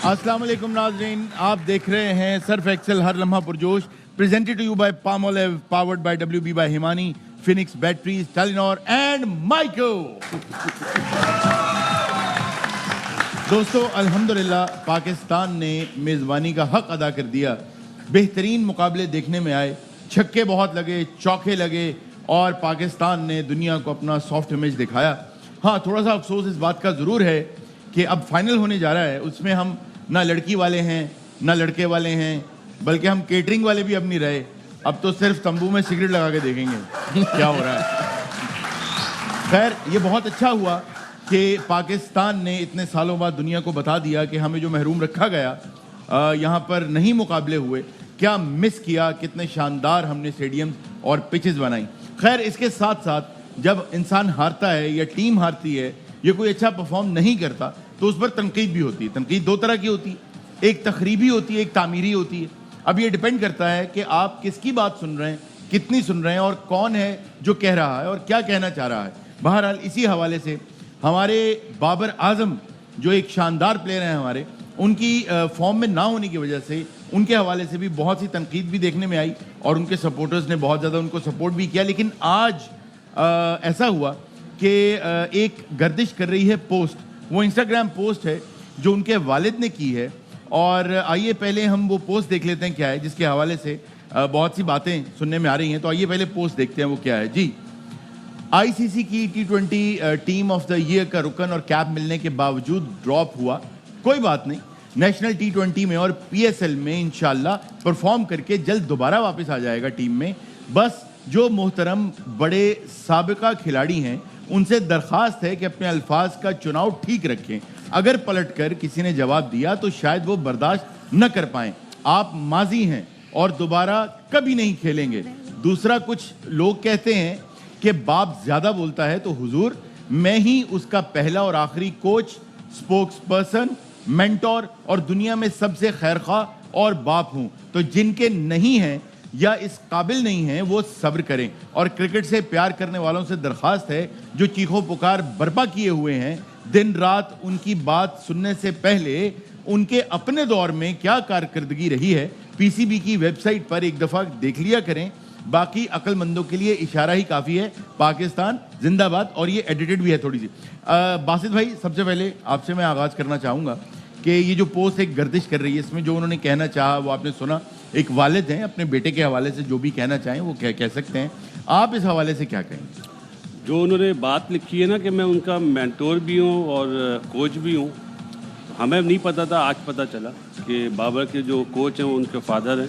अस्सलाम वालेकुम नाज़रीन, आप देख रहे हैं सर्फ एक्सेल हर लम्हा पुरजोश, presented to you by Palmolive, powered by WB by Himani, Phoenix batteries, Telenor and Maico. दोस्तों, अल्हम्दुलिल्लाह पाकिस्तान ने मेज़बानी का हक अदा कर दिया। बेहतरीन मुकाबले देखने में आए, छक्के बहुत लगे, चौके लगे और पाकिस्तान ने दुनिया को अपना सॉफ्ट इमेज दिखाया। हाँ, थोड़ा सा अफसोस इस बात का ज़रूर है कि अब फाइनल होने जा रहा है, उसमें हम ना लड़की वाले हैं ना लड़के वाले हैं, बल्कि हम केटरिंग वाले भी अब नहीं रहे। अब तो सिर्फ तंबू में सिगरेट लगा के देखेंगे क्या हो रहा है। खैर, ये बहुत अच्छा हुआ कि पाकिस्तान ने इतने सालों बाद दुनिया को बता दिया कि हमें जो महरूम रखा गया, यहाँ पर नहीं मुकाबले हुए, क्या मिस किया, कितने शानदार हमने स्टेडियम और पिचेस बनाई। खैर, इसके साथ साथ जब इंसान हारता है या टीम हारती है, ये कोई अच्छा परफॉर्म नहीं करता, तो उस पर तनकीद भी होती है। तनकीद दो तरह की होती है, एक तखरीबी होती है, एक तामीरी होती है। अब ये डिपेंड करता है कि आप किसकी बात सुन रहे हैं, कितनी सुन रहे हैं और कौन है जो कह रहा है और क्या कहना चाह रहा है। बहरहाल, इसी हवाले से हमारे बाबर आजम जो एक शानदार प्लेयर हैं हमारे, उनकी फॉर्म में ना होने की वजह से उनके हवाले से भी बहुत सी तनकीद भी देखने में आई और उनके सपोर्टर्स ने बहुत ज़्यादा उनको सपोर्ट भी किया। लेकिन आज ऐसा हुआ कि एक गर्दिश कर रही है पोस्ट, वो इंस्टाग्राम पोस्ट है जो उनके वालिद ने की है। और आइए पहले हम वो पोस्ट देख लेते हैं क्या है, जिसके हवाले से बहुत सी बातें सुनने में आ रही हैं। तो आइए पहले पोस्ट देखते हैं वो क्या है। जी, आईसीसी की T20 team of the year का रुकन और कैप मिलने के बावजूद ड्रॉप हुआ, कोई बात नहीं, नेशनल T20 में और PSL में इंशाल्लाह परफॉर्म करके जल्द दोबारा वापस आ जाएगा टीम में। बस जो मोहतरम बड़े साबिका खिलाड़ी हैं, उनसे दरख्वास्त है कि अपने अल्फाज का चुनाव ठीक रखें। अगर पलटकर किसी ने जवाब दिया तो शायद वो बर्दाश्त न कर पाएं। आप माजी हैं और दोबारा कभी नहीं खेलेंगे। दूसरा, कुछ लोग कहते हैं कि बाप ज्यादा बोलता है, तो हुजूर, मैं ही उसका पहला और आखिरी कोच, स्पोक्स पर्सन, मेंटोर और दुनिया में सबसे खैरख्वाह और बाप हूं। तो जिनके नहीं हैं या इस काबिल नहीं हैं, वो सब्र करें। और क्रिकेट से प्यार करने वालों से दरख्वास्त है, जो चीखों पुकार बर्पा किए हुए हैं, दिन रात उनकी बात सुनने से पहले उनके अपने दौर में क्या कारकर्दगी रही है, PCB की वेबसाइट पर एक दफ़ा देख लिया करें। बाकी अक्लमंदों के लिए इशारा ही काफ़ी है। पाकिस्तान जिंदाबाद। और ये एडिटेड भी है थोड़ी सी। बासित भाई, सबसे पहले आपसे मैं आगाज़ करना चाहूँगा कि ये जो पोस्ट एक गर्दिश कर रही है, इसमें जो उन्होंने कहना चाहा वो आपने सुना। एक वालिद हैं, अपने बेटे के हवाले से जो भी कहना चाहें वो कह सकते हैं। आप इस हवाले से क्या कहेंगे? जो उन्होंने बात लिखी है ना कि मैं उनका मेंटोर भी हूँ और कोच भी हूँ, हमें नहीं पता था, आज पता चला कि बाबर के जो कोच हैं वो उनके फादर हैं।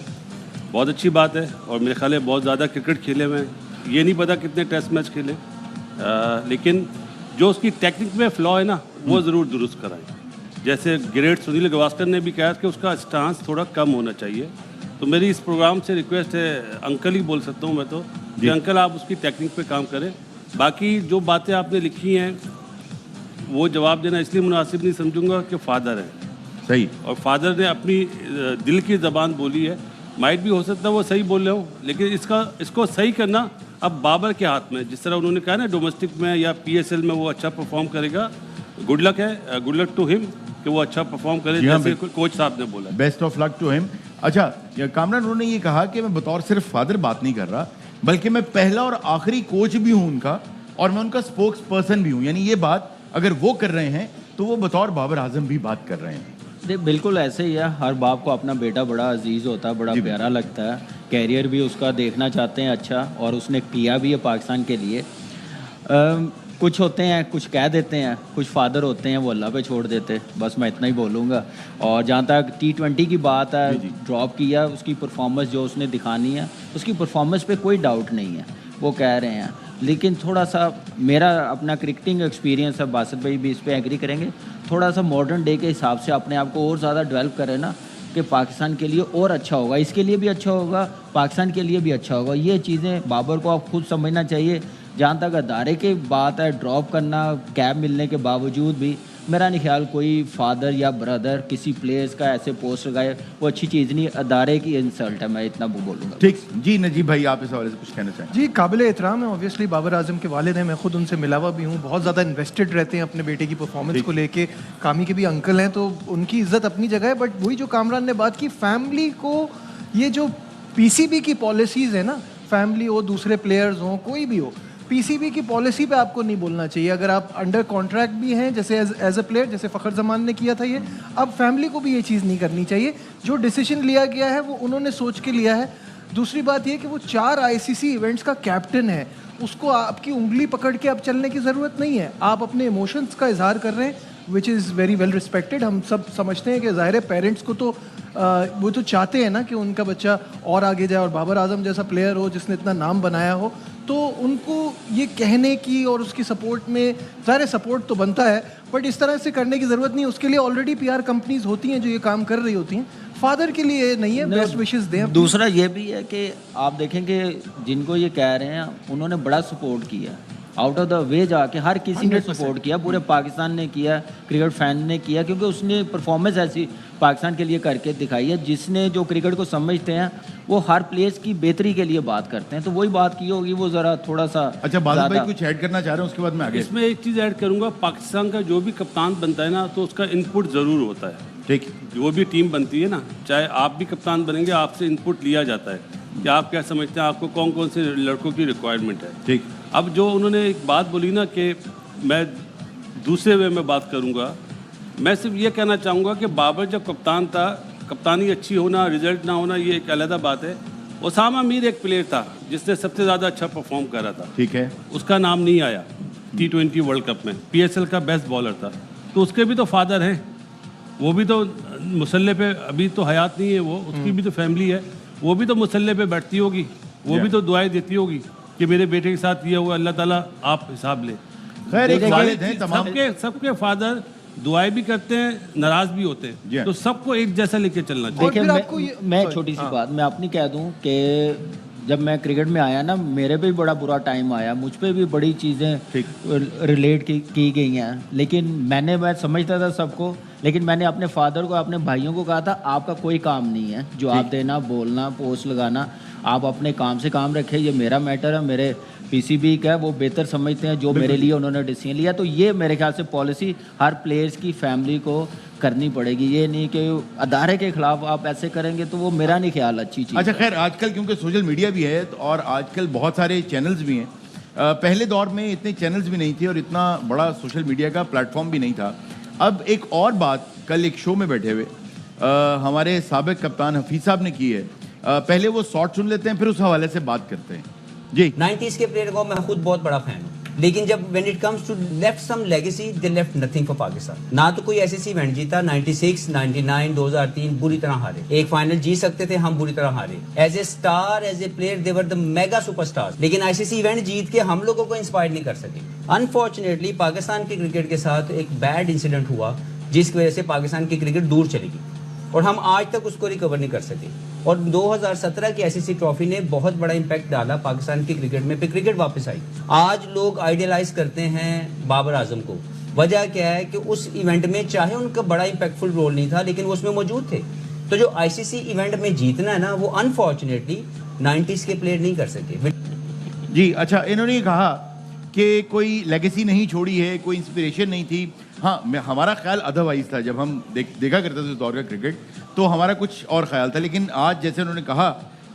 बहुत अच्छी बात है और मेरे ख्याल है बहुत ज़्यादा क्रिकेट खेले हुए हैं। ये नहीं पता कितने टेस्ट मैच खेले, लेकिन जो उसकी टेक्निक में फ़्लॉ है ना, वो ज़रूर दुरुस्त कराएं। जैसे ग्रेट सुनील गावस्कर ने भी कहा कि उसका स्टांस थोड़ा कम होना चाहिए। तो मेरी इस प्रोग्राम से रिक्वेस्ट है, अंकल ही बोल सकता हूँ मैं तो, कि अंकल आप उसकी टेक्निक पे काम करें। बाकी जो बातें आपने लिखी हैं वो जवाब देना इसलिए मुनासिब नहीं समझूंगा कि फादर है सही, और फादर ने अपनी दिल की ज़बान बोली है। माइट भी हो सकता है वो सही बोल रहे हो, लेकिन इसको सही करना अब बाबर के हाथ में। जिस तरह उन्होंने कहा ना, डोमेस्टिक में या PSL में वो अच्छा परफॉर्म करेगा, गुड लक है, गुड लक टू हिम कि वो अच्छा परफॉर्म करे, जैसे कोच साहब ने बोला। Best of luck to him. अच्छा कामरान, उन्होंने ये कहा कि मैं बतौर सिर्फ फादर बात नहीं कर रहा, बल्कि मैं पहला और आखिरी कोच भी हूं उनका, और मैं उनका स्पोक्स पर्सन भी हूं। यानी ये बात अगर वो कर रहे हैं तो वो बतौर बाबर आजम भी बात कर रहे हैं। बिल्कुल ऐसे ही है। हर बाप को अपना बेटा बड़ा अजीज़ होता है, बड़ा प्यारा लगता है। कैरियर भी उसका देखना चाहते हैं अच्छा, और उसने किया भी है पाकिस्तान के लिए। कुछ होते हैं, कुछ कह देते हैं, कुछ फादर होते हैं वो अल्लाह पे छोड़ देते। बस मैं इतना ही बोलूँगा। और जहाँ तक T20 की बात है, ड्रॉप किया, उसकी परफॉर्मेंस जो उसने दिखानी है, उसकी परफॉर्मेंस पे कोई डाउट नहीं है, वो कह रहे हैं। लेकिन थोड़ा सा मेरा अपना क्रिकेटिंग एक्सपीरियंस है, बासित भाई भी इस पर एग्री करेंगे, थोड़ा सा मॉडर्न डे के हिसाब से अपने आप को और ज़्यादा डेवलप करें ना, कि पाकिस्तान के लिए और अच्छा होगा, इसके लिए भी अच्छा होगा, पाकिस्तान के लिए भी अच्छा होगा। ये चीज़ें बाबर को आप खुद समझना चाहिए। जहाँ तक अदारे की बात है, ड्रॉप करना कैप मिलने के बावजूद भी, मेरा नहीं ख्याल कोई फादर या ब्रदर किसी प्लेयर्स का ऐसे पोस्ट लगाए, वो अच्छी चीज़ नहीं, अदारे की इंसल्ट है, मैं इतना बोलूँगा। ठीक जी, नजीब भाई आप इस हवाले से कुछ कहना चाहें? जी, काबिल एहतराम है। ऑब्वियसली बाबर आजम के वालिद हैं, मैं खुद उनसे मिला हुआ भी हूँ, बहुत ज़्यादा इन्वेस्टेड रहते हैं अपने बेटे की परफॉर्मेंस को लेके। कामी के भी अंकल हैं, तो उनकी इज्जत अपनी जगह है। बट वही जो कामरान ने बात की, फैमिली को ये जो पीसीबी की पॉलिसीज़ है ना, फैमिली हो, दूसरे प्लेयर्स हों, कोई भी हो, पीसीबी की पॉलिसी पे आपको नहीं बोलना चाहिए। अगर आप अंडर कॉन्ट्रैक्ट भी हैं, जैसे एज अ प्लेयर, जैसे फ़खर जमान ने किया था ये, अब फैमिली को भी ये चीज़ नहीं करनी चाहिए। जो डिसीजन लिया गया है वो उन्होंने सोच के लिया है। दूसरी बात ये कि वो 4 आईसीसी इवेंट्स का कैप्टन है, उसको आपकी उंगली पकड़ के अब चलने की ज़रूरत नहीं है। आप अपने इमोशंस का इजहार कर रहे हैं, which is very well respected. हम सब समझते हैं कि ज़ाहिर है पेरेंट्स को तो वो तो चाहते हैं ना कि उनका बच्चा और आगे जाए, और बाबर आजम जैसा प्लेयर हो जिसने इतना नाम बनाया हो, तो उनको ये कहने की और उसकी सपोर्ट में ज़ाहिर सपोर्ट तो बनता है, बट इस तरह से करने की ज़रूरत नहीं। उसके लिए ऑलरेडी पीआर कंपनीज होती हैं जो ये काम कर रही होती हैं। फादर के लिए नहीं है, बेस्ट विशेस दें। दूसरा ये भी है कि आप देखें कि जिनको ये कह रहे हैं उन्होंने बड़ा सपोर्ट किया, आउट ऑफ द वे जाके हर किसी ने सपोर्ट किया, पूरे पाकिस्तान ने किया, क्रिकेट फैन ने किया, क्योंकि उसने परफॉर्मेंस ऐसी पाकिस्तान के लिए करके दिखाई है। जिसने जो क्रिकेट को समझते हैं वो हर प्लेयर्स की बेहतरी के लिए बात करते हैं, तो वही बात की होगी, वो ज़रा थोड़ा सा। अच्छा, बादल भाई कुछ ऐड करना चाह रहे हैं, उसके बाद मैं आगे। इसमें एक चीज़ ऐड करूंगा, पाकिस्तान का जो भी कप्तान बनता है ना, तो उसका इनपुट ज़रूर होता है। ठीक, जो भी टीम बनती है ना, चाहे आप भी कप्तान बनेंगे, आपसे इनपुट लिया जाता है कि आप क्या समझते हैं, आपको कौन कौन से लड़कों की रिक्वायरमेंट है। ठीक। अब जो उन्होंने एक बात बोली ना कि मैं दूसरे वे में बात करूंगा, मैं सिर्फ ये कहना चाहूँगा कि बाबर जब कप्तान था, कप्तानी अच्छी होना, रिजल्ट ना होना, ये एक अलग बात है। ओसामा मीर एक प्लेयर था जिसने सबसे ज़्यादा अच्छा परफॉर्म करा था, ठीक है, उसका नाम नहीं आया T20 वर्ल्ड कप में, PSL का बेस्ट बॉलर था। तो उसके भी तो फादर हैं, वो भी तो मुसल्ले पे, अभी तो हयात नहीं है वो, उसकी भी तो फैमिली है, वो भी तो मुसल्ले पे बैठती होगी, वो भी तो दुआएं देती होगी कि मेरे बेटे के साथ ये हुआ, अल्लाह ताला आप हिसाब ले। खैर एक वालिद हैं तमाम। सबके फादर दुआएं भी करते हैं, नाराज भी होते हैं, तो सबको एक जैसा लेके चलना चाहिए। देखिए मैं छोटी सी बात मैं अपनी कह दूं कि जब मैं क्रिकेट में आया ना, मेरे पे भी बड़ा बुरा टाइम आया, मुझ पे भी बड़ी चीज़ें रिलेट की गई हैं, लेकिन मैं समझता था सबको, लेकिन मैंने अपने फादर को, अपने भाइयों को कहा था, आपका कोई काम नहीं है, जो आप देना, बोलना, पोस्ट लगाना, आप अपने काम से काम रखें, ये मेरा मैटर है, मेरे पीसीबी का है, वो बेहतर समझते हैं जो मेरे लिए उन्होंने डिसीजन लिया। तो ये मेरे ख्याल से पॉलिसी हर प्लेयर्स की फैमिली को करनी पड़ेगी, ये नहीं कि अदारे के खिलाफ आप ऐसे करेंगे, तो वो मेरा नहीं ख्याल अच्छी चीज़। अच्छा, खैर आजकल क्योंकि सोशल मीडिया भी है और आजकल बहुत सारे चैनल्स भी हैं, पहले दौर में इतने चैनल्स भी नहीं थे और इतना बड़ा सोशल मीडिया का प्लेटफॉर्म भी नहीं था। अब एक और बात कल एक शो में बैठे हुए हमारे साबिक कप्तान हफीज साहब ने की है, पहले वो शॉर्ट सुन लेते हैं, फिर उस हवाले से बात करते हैं। जी, 90s के प्लेयर को मैं खुद बहुत बड़ा फैन हूँ, लेकिन जब when it comes to left some legacy, they left nothing for Pakistan. ना तो कोई ऐसी इवेंट जीता, 96, 99, 2003 बुरी तरह हारे, एक फाइनल जीत सकते थे, हम बुरी तरह हारे। As a star, as a player, they were the mega superstar, लेकिन आईसीसी इवेंट जीत के हम लोगों को इंस्पायर नहीं कर सके। अनफॉर्चुनेटली पाकिस्तान के क्रिकेट के साथ एक बैड इंसिडेंट हुआ, जिसकी वजह से पाकिस्तान की क्रिकेट दूर चली गई और हम आज तक उसको रिकवर नहीं कर सके। और 2017 की आईसीसी ट्रॉफी ने बहुत बड़ा इंपैक्ट डाला पाकिस्तान की क्रिकेट में, फिर क्रिकेट वापस आई। आज लोग आइडियलाइज करते हैं बाबर आजम को, वजह क्या है कि उस इवेंट में चाहे उनका बड़ा इंपैक्टफुल रोल नहीं था, लेकिन वो उसमें मौजूद थे। तो जो आईसीसी इवेंट में जीतना है ना, वो अनफॉर्चुनेटली 90s के प्लेयर नहीं कर सके। जी, अच्छा, इन्होंने कहा कि कोई लेगेसी नहीं छोड़ी है, कोई इंस्पिरेशन नहीं थी। हाँ, हमारा ख्याल अदरवाइज था, जब हम देखा करते थे उस दौर का क्रिकेट, तो हमारा कुछ और ख्याल था। लेकिन आज जैसे उन्होंने कहा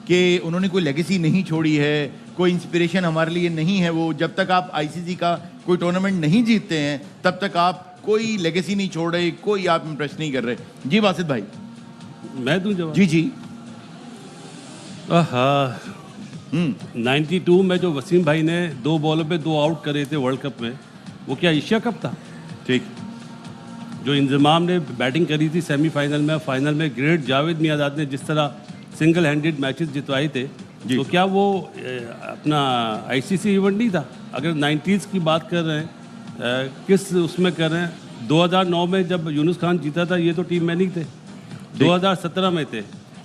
कि उन्होंने कोई लेगेसी नहीं छोड़ी है, कोई इंस्पिरेशन हमारे लिए नहीं है, वो जब तक आप आईसीसी का कोई टूर्नामेंट नहीं जीतते हैं तब तक आप कोई लेगेसी नहीं छोड़ रहे, कोई आप इम्प्रेस नहीं कर रहे। जी वासिद भाई, मैं दूं जवाब? जी जी। 92 में जो वसीम भाई ने 2 बॉलों पे 2 आउट करे थे वर्ल्ड कप में, वो क्या एशिया कप था? ठीक। जो इंजमाम ने बैटिंग करी थी सेमीफाइनल में, फाइनल में ग्रेट जावेद मियादाद ने जिस तरह सिंगल हैंडेड मैचेस जितवाए थे, तो क्या वो अपना आईसीसी इवेंट नहीं था? अगर 90s की बात कर रहे हैं, किस उसमें कर रहे हैं, 2009 में जब यूनुस खान जीता था, ये तो टीम में नहीं थे, 2017 में थे।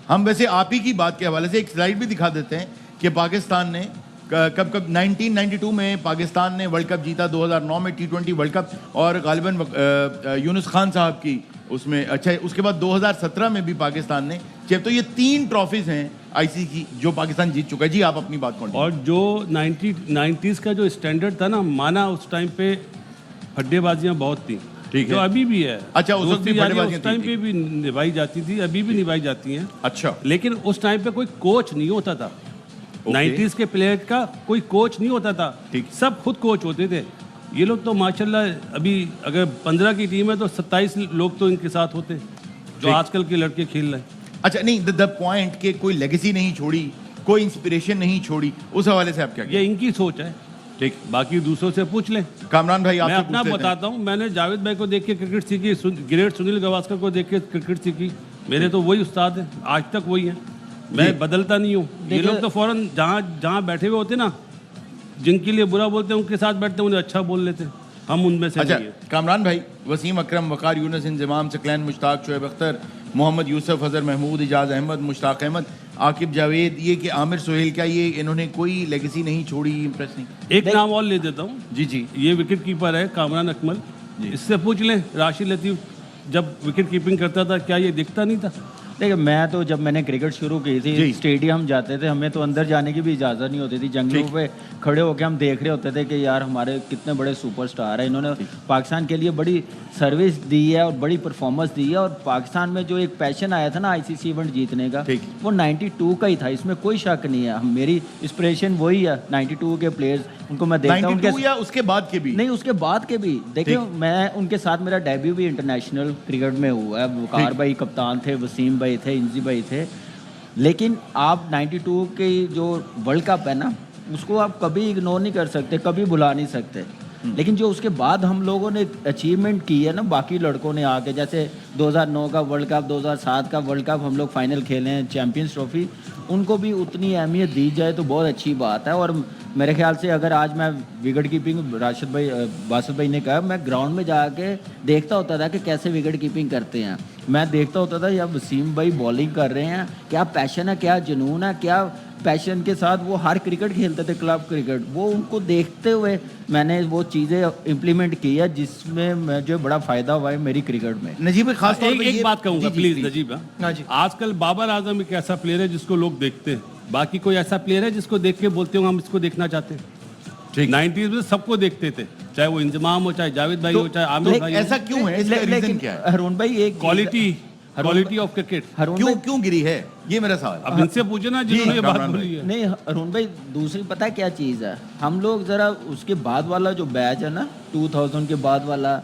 हम वैसे आप ही की बात के हवाले से एक स्लाइड भी दिखा देते हैं कि पाकिस्तान ने कब कब 1992 में पाकिस्तान ने वर्ल्ड कप जीता, 2009 में T20 वर्ल्ड कप और गालिबन यूनुस खान साहब की उसमें, अच्छा उसके बाद 2017 में भी पाकिस्तान ने, जब तो ये 3 ट्रॉफीज हैं आईसीसी की जो पाकिस्तान जीत चुका है। जी आप अपनी बात कौन। और जो 90s का जो स्टैंडर्ड था ना, माना उस टाइम पे फड्डेबाजियां बहुत थी, ठीक है। जो अभी भी है। अच्छा, उस वक्त भी दोस्ती यारी फड्डेबाजियां उस टाइम थी। पे भी निभाई जाती थी, अभी भी निभाई जाती हैं। अच्छा, लेकिन उस टाइम पे कोई कोच नहीं होता था। 90s के प्लेयर का कोई कोच नहीं होता था, ठीक। सब खुद कोच होते थे। ये लोग तो माशाल्लाह अभी अगर 15 की टीम है तो 27 लोग तो इनके साथ होते जो ठीक। आजकल के लड़के खेल रहे हैं। अच्छा नहीं, द पॉइंट के कोई लेगेसी नहीं छोड़ी, कोई इंस्पिरेशन नहीं छोड़ी, उस हवाले से आप क्या ये इनकी सोच है, ठीक। बाकी दूसरों से पूछ लें। कामरान भाई मैं आपसे अपना पूछ लेते हैं। बताता हूँ, मैंने जावेद भाई को देख के क्रिकेट सीखी, ग्रेट सुनील गावस्कर को देख के क्रिकेट सीखी। मेरे तो वही उस्ताद हैं, आज तक वही हैं, मैं बदलता नहीं हूँ। ये लोग तो फौरन जहाँ बैठे हुए होते ना, जिनके लिए बुरा बोलते हैं उनके साथ बैठते हैं, उन्हें अच्छा बोल लेते हैं। हम उनमें से अच्छा नहीं हैं। कामरान भाई, वसीम अकरम, वकार यूनुस, इंजमाम, सकलैन मुश्ताक, शोएब अख्तर, मोहम्मद यूसुफ, अजहर महमूद, इजाज अहमद, मुश्ताक अहमद, आकिब जावेद, ये कि आमिर सोहेल, क्या ये इन्होंने कोई लेगेसी नहीं छोड़ी, इंप्रेस नहीं? एक नाम और ले देता हूँ, जी जी ये विकेट कीपर है कामरान अकमल। इससे पूछ लें, राशिद लतीफ़ जब विकेट कीपिंग करता था क्या ये दिखता नहीं था? देखिए, मैं तो जब मैंने क्रिकेट शुरू की जी। थी, स्टेडियम जाते थे, हमें तो अंदर जाने की भी इजाज़त नहीं होती थी। जंगलों ठीक। पे खड़े होकर हम देख रहे होते थे कि यार हमारे कितने बड़े सुपरस्टार हैं, इन्होंने पाकिस्तान के लिए बड़ी सर्विस दी है और बड़ी परफॉर्मेंस दी है। और पाकिस्तान में जो एक पैशन आया था ना आईसीसी इवेंट जीतने का, ठीक। वो 92 का ही था, इसमें कोई शक नहीं है। मेरी इंस्पिरेशन वही है, 92 के प्लेयर्स, उनको मैं देखता हूँ। 92 या उसके बाद के भी? नहीं, उसके बाद के भी देखिए, मैं उनके साथ, मेरा डेब्यू भी इंटरनेशनल क्रिकेट में हुआ है। वकार भाई कप्तान थे, वसीम भाई थे, इंजी भाई थे। लेकिन आप 92 के जो वर्ल्ड कप है ना, उसको आप कभी इग्नोर नहीं कर सकते, कभी भुला नहीं सकते। लेकिन जो उसके बाद हम लोगों ने अचीवमेंट की है ना, बाकी लड़कों ने आके, जैसे 2009 का वर्ल्ड कप, 2007 का वर्ल्ड कप हम लोग फाइनल खेले हैं, चैंपियंस ट्रॉफी, उनको भी उतनी अहमियत दी जाए तो बहुत अच्छी बात है। और मेरे ख्याल से अगर आज मैं विकेट कीपिंग, राशिद भाई, बासित भाई ने कहा, मैं ग्राउंड में जाके देखता होता था कि कैसे विकेट कीपिंग करते हैं। मैं देखता होता था या वसीम भाई बॉलिंग कर रहे हैं, क्या पैशन है, क्या जुनून है, क्या पैशन के साथ वो हर क्रिकेट खेलते थे, क्लब क्रिकेट। वो उनको देखते हुए मैंने वो चीज़ें इम्प्लीमेंट की है जिसमें मुझे बड़ा फ़ायदा हुआ है मेरी क्रिकेट में। नजीब भाई, खास तौर पे एक ये- बात कहूँगा जी, जी, प्लीज प्लीज। नजीब, हाँ जी। आजकल बाबर आजम एक ऐसा प्लेयर है जिसको लोग देखते हैं, बाकी कोई ऐसा प्लेयर है जिसको देख के बोलते हो हम इसको देखना चाहते हैं? ठीक। 90s में सबको देखते थे, चाहे वो इंजमाम हो, चाहे जावेद भाई तो- हो, चाहे आमिर भाई हो। ऐसा क्यों है, इसका रीजन लेकिन क्या है? हरून भाई एक क्वालिटी ऑफ क्रिकेट। हरून क्यों भाई, क्यों गिरी है, ये मेरा सवाल। अब इनसे पूछे ना जिन्होंने ये बात कामरान बोली है। नहीं अरुण भाई, दूसरी पता है क्या चीज़ है, हम लोग ज़रा उसके बाद वाला जो बैच है ना, 2000 के बाद वाला,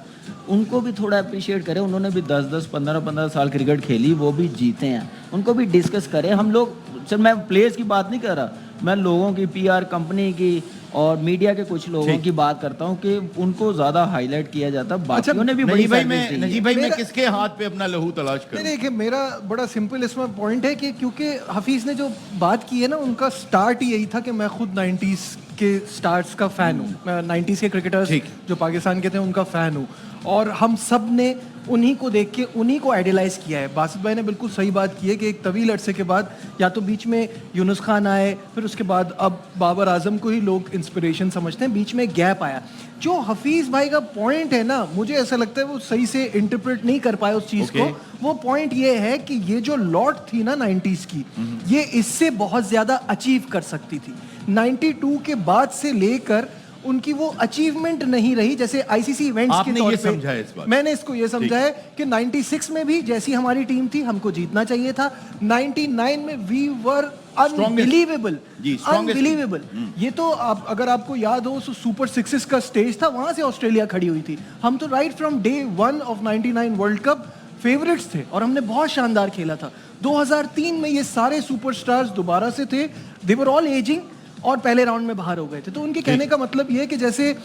उनको भी थोड़ा अप्रिशिएट करें। उन्होंने भी 10-10, 15-15 साल क्रिकेट खेली, वो भी जीते हैं, उनको भी डिस्कस करें। हम लोग, सर मैं प्लेयर्स की बात नहीं कर रहा, मैं लोगों की, पीआर कंपनी की और मीडिया के कुछ लोगों की बात करता हूँ कि उनको ज़्यादा हाईलाइट किया जाता है। बाकियों ने भी बड़ी नजीब भाई, सर्विस दी है। नजीब भाई मैं मेरा- किसके हाथ पे अपना लहू तलाश नहीं करूं? देखिए, मेरा बड़ा सिंपल इसमें पॉइंट है कि क्योंकि हफीज़ ने जो बात की है ना, उनका स्टार्ट ही यही था कि मैं खुद 90s के स्टार्स का फ़ैन हूँ। मैं 90s के क्रिकेटर्स ठीक। जो पाकिस्तान के थे उनका फ़ैन हूँ, और हम सब ने उन्हीं को देख के उन्हीं को आइडियलाइज़ किया है। बासित भाई ने बिल्कुल सही बात की है कि एक तवील अरसे के बाद, या तो बीच में यूनुस खान आए, फिर उसके बाद अब बाबर आजम को ही लोग इंस्पिरेशन समझते हैं, बीच में गैप आया। जो हफीज़ भाई का पॉइंट है ना, मुझे ऐसा लगता है वो सही से इंटरप्रेट नहीं कर पाए उस चीज़ को। वो पॉइंट ये है कि ये जो लॉट थी ना 90s की, ये इससे बहुत ज़्यादा अचीव कर सकती थी। 92 के बाद से लेकर उनकी वो अचीवमेंट नहीं रही, जैसे आईसीसी इवेंट्स के आपने तौर ये पे। समझा है इस बात? मैंने इसको ये समझा है कि 96 में भी जैसी हमारी टीम थी, हमको जीतना चाहिए था। 99 में वी वर अनबिलीवेबल, जी, strongest अनबिलीवेबल। ये तो आप, अगर आपको याद हो, सुपर सिक्सेस का स्टेज था, वहां से ऑस्ट्रेलिया खड़ी हुई थी। हम तो right from day 1 of 99 world cup favourites थे और हमने बहुत शानदार खेला था। 2003 में ये सारे सुपरस्टार्स दोबारा से थे, दे वर ऑल एजिंग और पहले राउंड में बाहर हो गए थे। तो उनके कहने का मतलब ये है कि जैसे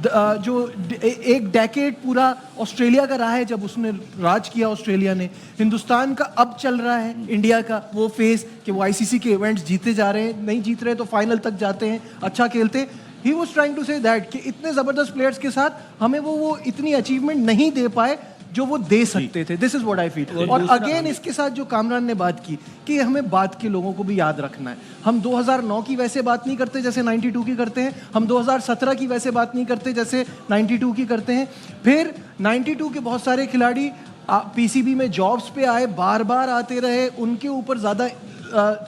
जो एक डेकेड पूरा ऑस्ट्रेलिया का रहा है, जब उसने राज किया ऑस्ट्रेलिया ने, हिंदुस्तान का अब चल रहा है इंडिया का वो फेस कि वो आईसीसी के इवेंट्स जीते जा रहे हैं, नहीं जीत रहे तो फाइनल तक जाते हैं, अच्छा खेलते। He was trying to say that कि इतने ज़बरदस्त प्लेयर्स के साथ हमें वो इतनी अचीवमेंट नहीं दे पाए जो वो दे सकते थे. This is what I feel. और अगेन इसके साथ जो कामरान ने बात की कि हमें बात के लोगों को भी याद रखना है. हम 2009 की वैसे बात नहीं करते जैसे 92 की करते हैं. हम 2017 की वैसे बात नहीं करते जैसे 92 की करते हैं. फिर 92 के बहुत सारे खिलाड़ी पीसीबी में जॉब्स पे आए, बार बार आते रहे, उनके ऊपर ज़्यादा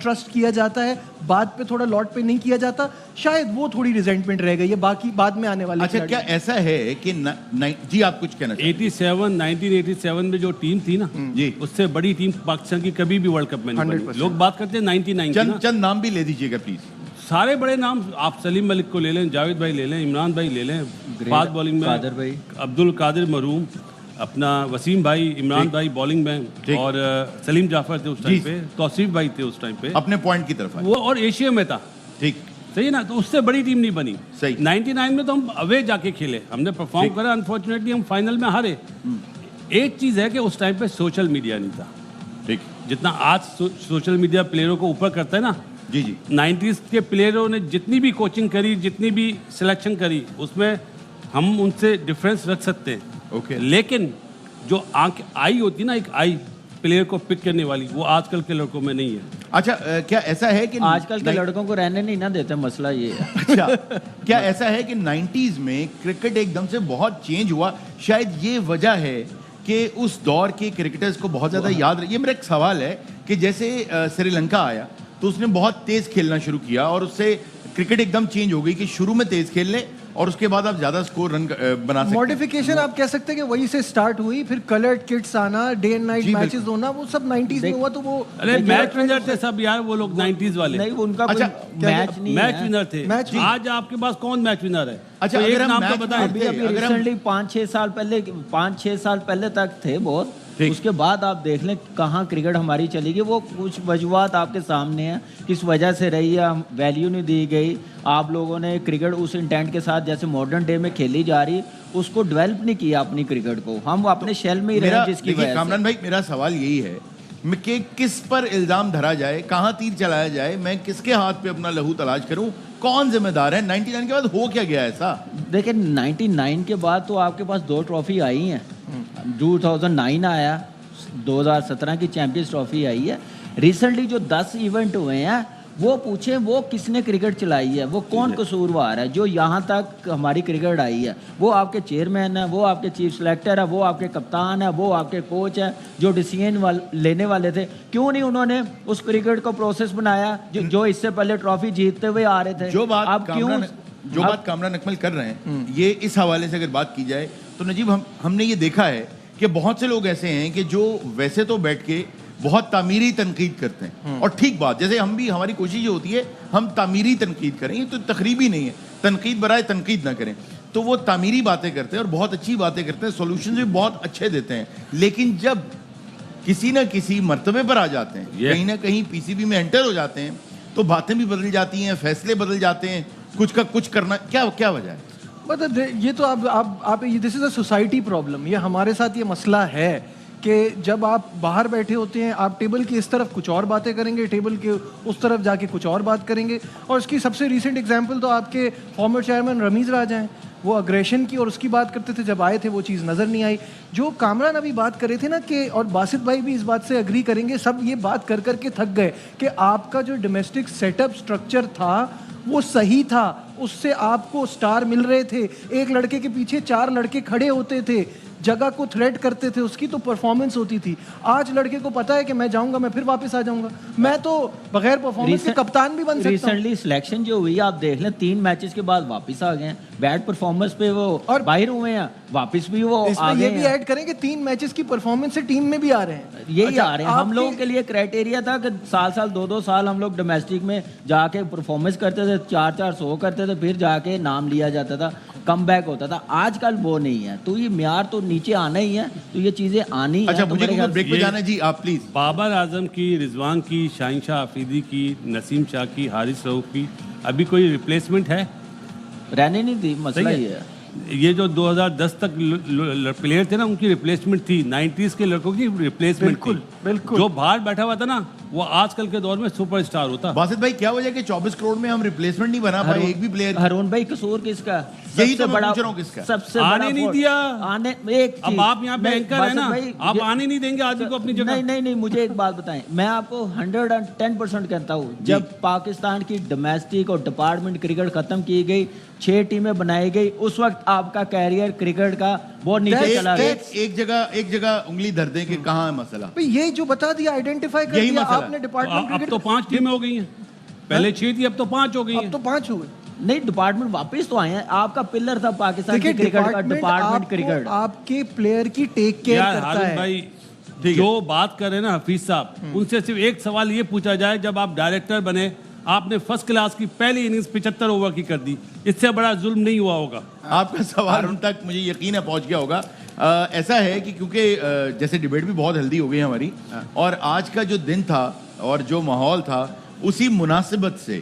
ट्रस्ट किया जाता है, बात पे थोड़ा लॉट पे नहीं किया जाता. शायद वो थोड़ी रिजेंटमेंट रह गई है बाकी बाद में आने वाले. अच्छा, क्या ऐसा है कि जी आप कुछ कहना चाहिए? 1987 में जो टीम थी ना जी, उससे बड़ी टीम पाकिस्तान की कभी भी वर्ल्ड कप में नहीं बनी. लोग बात करते हैं 99 की ना. चंद नाम भी ले दीजिएगा प्लीज. सारे बड़े नाम आप सलीम मलिक को ले लें, जावेद भाई ले लें, इमरान भाई ले लें, फास्ट बॉलिंग में कादर भाई, अब्दुल कादिर मरूम, अपना वसीम भाई, इमरान भाई बॉलिंग में, और सलीम जाफर थे उस टाइम पे, तौसीफ भाई थे उस टाइम पे. अपने पॉइंट की तरफ आए. वो और एशिया में था. ठीक, सही है ना. तो उससे बड़ी टीम नहीं बनी. सही. 99 में तो हम अवे जाके खेले, हमने परफॉर्म करा, अनफॉर्चुनेटली हम फाइनल में हारे. एक चीज है कि उस टाइम पे सोशल मीडिया नहीं था. ठीक, जितना आज सोशल मीडिया प्लेयरों को ऊपर करता है ना, जी जी, 90s के प्लेयरों ने जितनी भी कोचिंग करी, जितनी भी सिलेक्शन करी, उसमें हम उनसे डिफरेंस रख सकते हैं. ओके. लेकिन जो आंख आई होती ना, एक आई प्लेयर को पिक करने वाली, वो आजकल के लड़कों में नहीं है. अच्छा, क्या ऐसा है कि आजकल के लड़कों को रहने नहीं ना देते, मसला ये है. अच्छा, क्या ऐसा है कि 90s में क्रिकेट एकदम से बहुत चेंज हुआ? शायद ये वजह है कि उस दौर के क्रिकेटर्स को बहुत ज़्यादा याद रहे. ये मेरा एक सवाल है कि जैसे श्रीलंका आया तो उसने बहुत तेज़ खेलना शुरू किया और उससे क्रिकेट एकदम चेंज हो गई कि शुरू में तेज़ खेल ले और उसके बाद आप ज्यादा स्कोर रन बना सकते हैं. मॉडिफिकेशन आप कह सकते हैं कि वही से स्टार्ट हुई. फिर कलर्ड किट्स आना, डे एंड नाइट मैचेस होना, वो सब 90s में हुआ. तो वो अरे मैच विनर थे सब यार वो लोग 90s वाले. नहीं, उनका अच्छा, मैच नहीं मैच है. विनर थे. मैच आज आपके पास कौन मैच विनर है? अच्छा, तो अगर एक हम नाम तो मैच बताएं. अभी रिसेंटली 5-6 साल पहले तक थे बहुत. उसके बाद आप देख लें कहाँ क्रिकेट हमारी चली गई. वो कुछ वजूहत आपके सामने है, किस वजह से रही है. वैल्यू नहीं दी गई. आप लोगों ने क्रिकेट उस इंटेंट के साथ जैसे मॉडर्न डे में खेली जा रही, उसको डेवलप नहीं किया अपनी क्रिकेट को. हम अपने शेल में ही रहे, जिसकी वजह से. कामरान भाई, मेरा सवाल यही है कि किस पर इल्जाम धरा जाए, कहाँ तीर चलाया जाए, मैं किसके हाथ पे अपना लहू तलाश करूं, कौन जिम्मेदार है? 99 के बाद हो क्या गया ऐसा? देखिए 99 के बाद तो आपके पास 2 ट्रॉफी आई हैं. 2009 आया, 2017 की चैंपियंस ट्रॉफी आई है. रिसेंटली जो 10 इवेंट हुए हैं, वो पूछे वो किसने क्रिकेट चलाई है, वो कौन कसूरवार है जो यहाँ तक हमारी क्रिकेट आई है. वो आपके चेयरमैन है, वो आपके चीफ सेलेक्टर है, वो आपके कप्तान है, वो आपके कोच है जो डिसीजन लेने वाले थे. क्यों नहीं उन्होंने उस क्रिकेट को प्रोसेस बनाया जो इससे पहले ट्रॉफी जीतते हुए आ रहे थे. जो बात कामरान अकमल कर रहे हैं, ये इस हवाले से अगर बात की जाए तो नजीब, हमने ये देखा है कि बहुत से लोग ऐसे हैं कि जो वैसे तो बैठ के बहुत तामीरी तनकीद करते हैं, और ठीक बात, जैसे हम भी, हमारी कोशिश ये होती है हम तामीरी तनकीद करें, ये तो तकरीबी नहीं है, तनकीद बराए तनकीद ना करें. तो वो तामीरी बातें करते हैं और बहुत अच्छी बातें करते हैं, सॉल्यूशंस भी बहुत अच्छे देते हैं. लेकिन जब किसी न किसी मर्तबे पर आ जाते हैं, कहीं ना कहीं पीसीबी में एंटर हो जाते हैं, तो बातें भी बदल जाती हैं, फैसले बदल जाते हैं, कुछ का कुछ करना. क्या वजह है? मतलब ये तो आप this is a society problem. ये हमारे साथ ये मसला है कि जब आप बाहर बैठे होते हैं, आप टेबल की इस तरफ कुछ और बातें करेंगे, टेबल के उस तरफ जाके कुछ और बात करेंगे. और इसकी सबसे रीसेंट एग्जांपल तो आपके फॉर्मर चेयरमैन रमीज़ राजा हैं. वो अग्रेशन की और उसकी बात करते थे, जब आए थे वो चीज़ नज़र नहीं आई. जो कामरान अभी बात कर रहे थे ना कि, और बासित भाई भी इस बात से अग्री करेंगे, सब ये बात कर करके थक गए कि आपका जो डोमेस्टिक सेटअप स्ट्रक्चर था वो सही था, उससे आपको स्टार मिल रहे थे. एक लड़के के पीछे 4 लड़के खड़े होते थे, जगह को थ्रेट करते थे, उसकी तो परफॉर्मेंस होती थी. आज लड़के को पता है कि मैं जाऊंगा, मैं फिर वापस आ जाऊंगा, मैं तो बगैर परफॉर्मेंस के कप्तान भी बन सकता हूं. रिसेंटली सिलेक्शन जो हुई आप देख लें, 3 मैचेस के बाद वापस आ गए. बैड परफॉर्मेंस पे वो और बाहर हुए हैं, वापस भी वो इसमें ये भी ऐड करें कि 3 मैचेस की परफॉर्मेंस से टीम में भी आ रहे हैं. यही आ रहे हैं. हम लोगों के लिए क्राइटेरिया था कि साल 2-2 साल हम लोग डोमेस्टिक में जाके परफॉर्मेंस करते थे, 4-400 करते थे, फिर जाके नाम लिया जाता था, कम बैक होता था. आजकल वो नहीं है. तो ये म्यार तो नीचे आना ही है, तो ये चीजें आनी अच्छा, है. मुझे ब्रेक पे जाना है जी, आप प्लीज. बाबर आजम की, रिजवान की, शाहीन शाह अफरीदी की, नसीम शाह की, हारिस रऊफ की अभी कोई रिप्लेसमेंट है? रहने नहीं दी. मसला ये है. ये जो 2010 तक प्लेयर थे ना, उनकी रिप्लेसमेंट थी. 90s के लड़कों की रिप्लेसमेंट थी. बिल्कुल. जो बाहर बैठा हुआ था ना, वो आजकल के दौर में सुपरस्टार होता। बासित भाई क्या वजह है कि 24 करोड़ में हम रिप्लेसमेंट नहीं बना पाए एक भी प्लेयर? हारून भाई कसूर किसका? यही तो मैं पूछ रहा हूं किसका? सबसे आने बड़ा नहीं fault- दिया। आने एक अब चीज- आप यहाँ पे नहीं, एंकर है बासित ना, भाई, आप ये- आने नहीं देंगे आदमी को अपनी जगह। नहीं नहीं नहीं, मुझे एक बात बताएं, मैं आपको 110% कहता हूँ, जब पाकिस्तान की डोमेस्टिक और डिपार्टमेंट क्रिकेट खत्म की गई, 6 टीमें बनाई गई, उस वक्त आपका कैरियर क्रिकेट का बहुत नीचे चला गया। एक जगह उंगली धर दें कि कहाँ है मसला। भाई ये जो बता दिया, आइडेंटिफाई कर यही दिया मसला आपने है। डिपार्टमेंट अब क्रिकेट। तो 5 टीमें हो गई हैं, पहले 6 थी अब तो 5 हो गई अब हैं। तो 5 हो गए। नहीं, डिपार्टमेंट वापस तो आए हैं। आपका पिलर था पाकिस्तान की देखिए क्रिकेट का, डिपार्टमेंट आपको क्रिकेट। आपके प्लेयर की टेक केयर यार करता हारून है। भाई ठीक है। जो बात कर रहे हैं ना हफीज साहब, उनसे सिर्फ एक सवाल ये पूछा जाए, जब आप डायरेक्टर बने आपने फर्स्ट क्लास की पहली इनिंग्स 75 ओवर की कर दी, इससे बड़ा जुल्म नहीं हुआ होगा। आपका सवाल उन तक मुझे यकीन है पहुंच गया होगा। ऐसा है कि क्योंकि जैसे डिबेट भी बहुत हेल्दी हो गई है हमारी, और आज का जो दिन था और जो माहौल था उसी मुनासिबत से,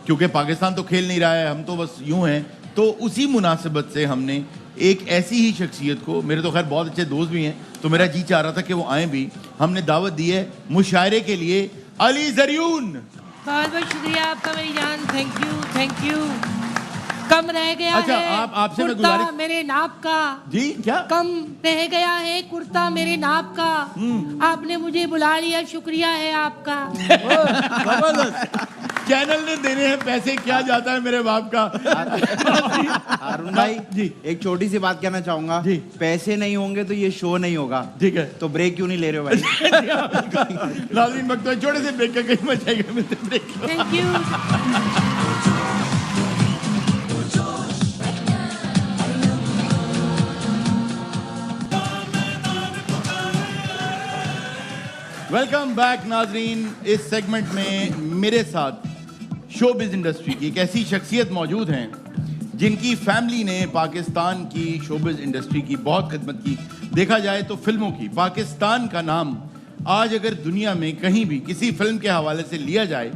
क्योंकि पाकिस्तान तो खेल नहीं रहा है, हम तो बस यूं हैं, तो उसी मुनासिबत से हमने एक ऐसी ही शख्सियत को, मेरे तो खैर बहुत अच्छे दोस्त भी हैं, तो मेरा जी चाह रहा था कि वो आए भी, हमने दावत दी है मुशायरे के लिए। अली जरियून, बहुत बहुत शुक्रिया आपका मेरी जान, थैंक यू। कम रह गया अच्छा, है आपसे मैं कुर्ता गुजारिश- मेरे नाप का, जी क्या? कम रह गया है कुर्ता मेरे नाप का, आपने मुझे बुला लिया, शुक्रिया है आपका। चैनल ने देने हैं पैसे, क्या जाता है मेरे बाप का। हारून भाई जी। एक छोटी सी बात कहना चाहूंगा। जी। पैसे नहीं होंगे तो ये शो नहीं होगा। ठीक है। तो ब्रेक क्यों नहीं ले रहे हो भाई? नाज़रीन वक्त में छोटे से ब्रेक का कहीं मचाएगा, मिलते हैं ब्रेक के बाद। Thank you. वेलकम बैक नाजरीन। इस सेगमेंट में मेरे साथ शोबिज इंडस्ट्री की एक ऐसी शख्सियत मौजूद हैं जिनकी फैमिली ने पाकिस्तान की शोबिज इंडस्ट्री की बहुत खिदमत की। देखा जाए तो फिल्मों की, पाकिस्तान का नाम आज अगर दुनिया में कहीं भी किसी फिल्म के हवाले से लिया जाए